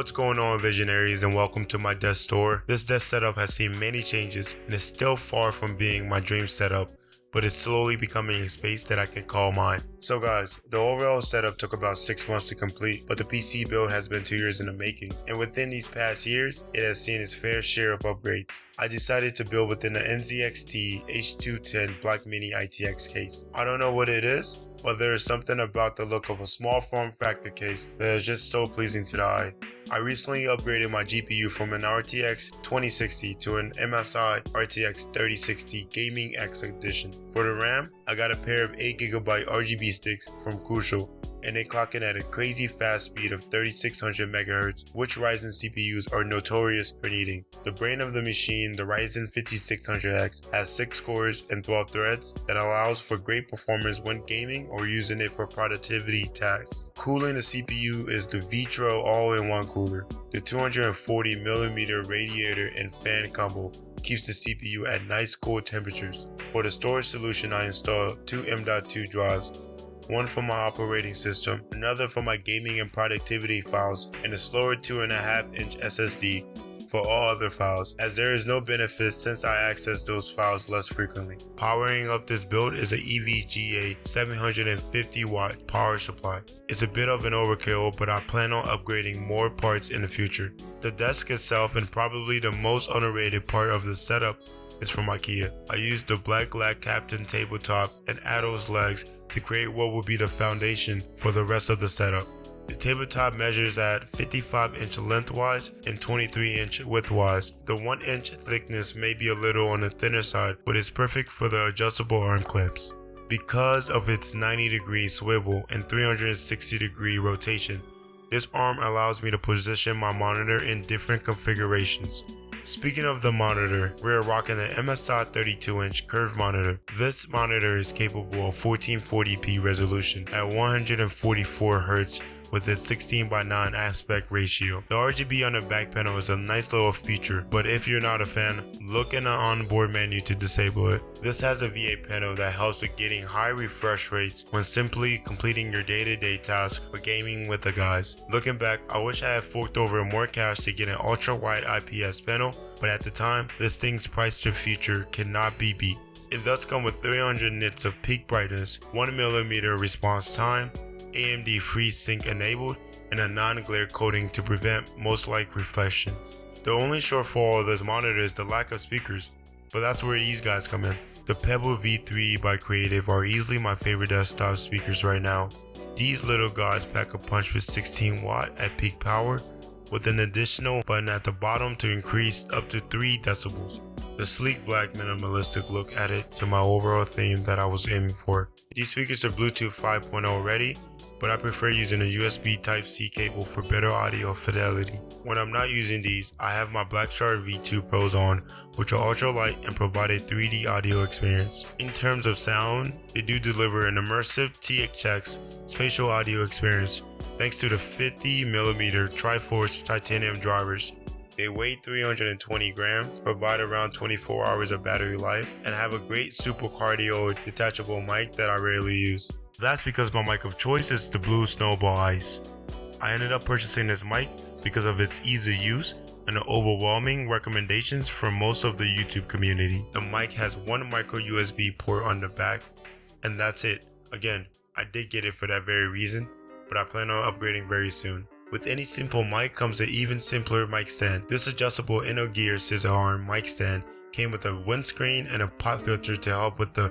What's going on, visionaries, and welcome to my desk store. This desk setup has seen many changes and is still far from being my dream setup, but it's slowly becoming a space that I can call mine. So guys, the overall setup took about 6 months to complete, but the PC build has been 2 years in the making, and within these past years, it has seen its fair share of upgrades. I decided to build within the NZXT H210 Black Mini ITX case. I don't know what it is, but there is something about the look of a small form factor case that is just so pleasing to the eye. I recently upgraded my GPU from an RTX 2060 to an MSI RTX 3060 Gaming X Edition. For the RAM, I got a pair of 8GB RGB sticks from Crucial, and they clock in at a crazy fast speed of 3600 MHz, which Ryzen CPUs are notorious for needing. The brain of the machine, the Ryzen 5600X, has 6 cores and 12 threads that allows for great performance when gaming or using it for productivity tasks. Cooling the CPU is the Vitro all-in-one cooler. The 240mm radiator and fan combo keeps the CPU at nice cool temperatures. For the storage solution, I installed 2 M.2 drives, one for my operating system, another for my gaming and productivity files, and a slower 2.5-inch SSD for all other files, as there is no benefit since I access those files less frequently. Powering up this build is a EVGA 750-watt power supply. It's a bit of an overkill, but I plan on upgrading more parts in the future. The desk itself, and probably the most underrated part of the setup, is from IKEA. I used the black lag captain tabletop and Atos legs to create what will be the foundation for the rest of the setup. The tabletop measures at 55-inch lengthwise and 23-inch widthwise. The 1-inch thickness may be a little on the thinner side, but it's perfect for the adjustable arm clamps. Because of its 90-degree swivel and 360-degree rotation, this arm allows me to position my monitor in different configurations. Speaking of the monitor, we're rocking the MSI 32-inch curved monitor. This monitor is capable of 1440p resolution at 144Hz with its 16:9 aspect ratio. The RGB on the back panel is a nice little feature, but if you're not a fan, look in the onboard menu to disable it. This has a VA panel that helps with getting high refresh rates when simply completing your day-to-day tasks or gaming with the guys. Looking back, I wish I had forked over more cash to get an ultra-wide IPS panel, but at the time, this thing's price to feature cannot be beat. It does come with 300 nits of peak brightness, 1mm response time, AMD FreeSync enabled, and a non-glare coating to prevent most light reflections. The only shortfall of this monitor is the lack of speakers, but that's where these guys come in. The Pebble V3 by Creative are easily my favorite desktop speakers right now. These little guys pack a punch with 16 watt at peak power, with an additional button at the bottom to increase up to 3 decibels. The sleek black minimalistic look added to my overall theme that I was aiming for. These speakers are Bluetooth 5.0 ready, but I prefer using a USB Type-C cable for better audio fidelity. When I'm not using these, I have my Blackshark V2 Pros on, which are ultra light and provide a 3D audio experience. In terms of sound, they do deliver an immersive THX spatial audio experience thanks to the 50mm Triforce titanium drivers. They weigh 320 grams, provide around 24 hours of battery life, and have a great super cardio detachable mic that I rarely use. That's because my mic of choice is the Blue Snowball Ice. I ended up purchasing this mic because of its ease of use and the overwhelming recommendations from most of the YouTube community. The mic has one micro USB port on the back, and that's it. Again, I did get it for that very reason, but I plan on upgrading very soon. With any simple mic comes an even simpler mic stand. This adjustable InnoGear scissor arm mic stand came with a windscreen and a pop filter to help with the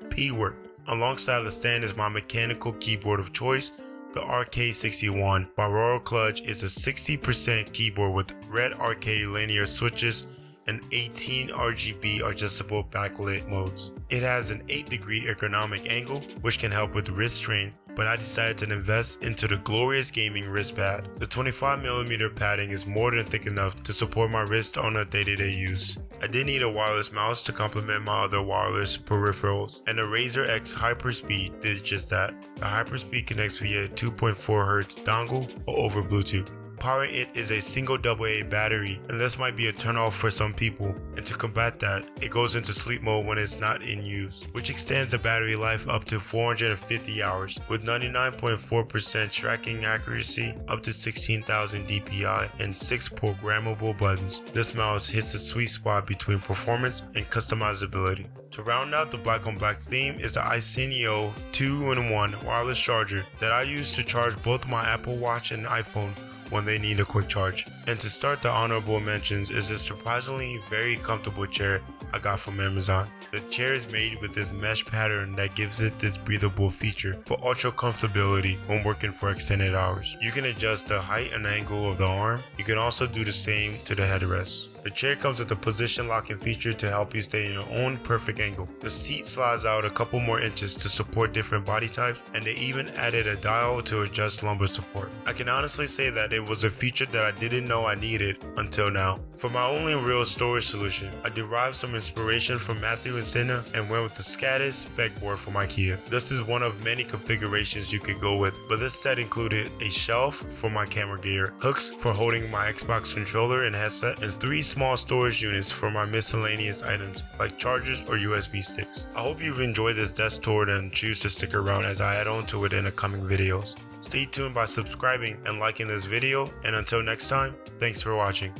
P work. Alongside the stand is my mechanical keyboard of choice. The RK61 by Royal Clutch is a 60% keyboard with red RK linear switches and 18 RGB adjustable backlit modes. It has an 8-degree ergonomic angle, which can help with wrist strain, but I decided to invest into the glorious gaming wrist pad. The 25mm padding is more than thick enough to support my wrist on a day-to-day use. I did need a wireless mouse to complement my other wireless peripherals, and the Razer X Hyperspeed did just that. The Hyperspeed connects via 2.4Hz dongle or over Bluetooth. powering it is a single AA battery, and this might be a turnoff for some people, and to combat that, it goes into sleep mode when it's not in use, which extends the battery life up to 450 hours, with 99.4% tracking accuracy, up to 16,000 DPI, and 6 programmable buttons. This mouse hits the sweet spot between performance and customizability. To round out the black on black theme is the Icenio 2-in-1 wireless charger that I use to charge both my Apple Watch and iPhone when they need a quick charge. And to start the honorable mentions is this surprisingly very comfortable chair I got from Amazon. The chair is made with this mesh pattern that gives it this breathable feature for ultra comfortability when working for extended hours. You can adjust the height and angle of the arm. You can also do the same to the headrest. The chair comes with a position locking feature to help you stay in your own perfect angle. The seat slides out a couple more inches to support different body types, and they even added a dial to adjust lumbar support. I can honestly say that it was a feature that I didn't know I needed until now. For my only real storage solution, I derived some inspiration from Matthew and Senna and went with the SCADA's spec board from IKEA. This is one of many configurations you could go with, but this set included a shelf for my camera gear, hooks for holding my Xbox controller and headset, and 3 small storage units for my miscellaneous items like chargers or USB sticks. I hope you've enjoyed this desk tour and choose to stick around as I add on to it in the coming videos. Stay tuned by subscribing and liking this video, and until next time, thanks for watching.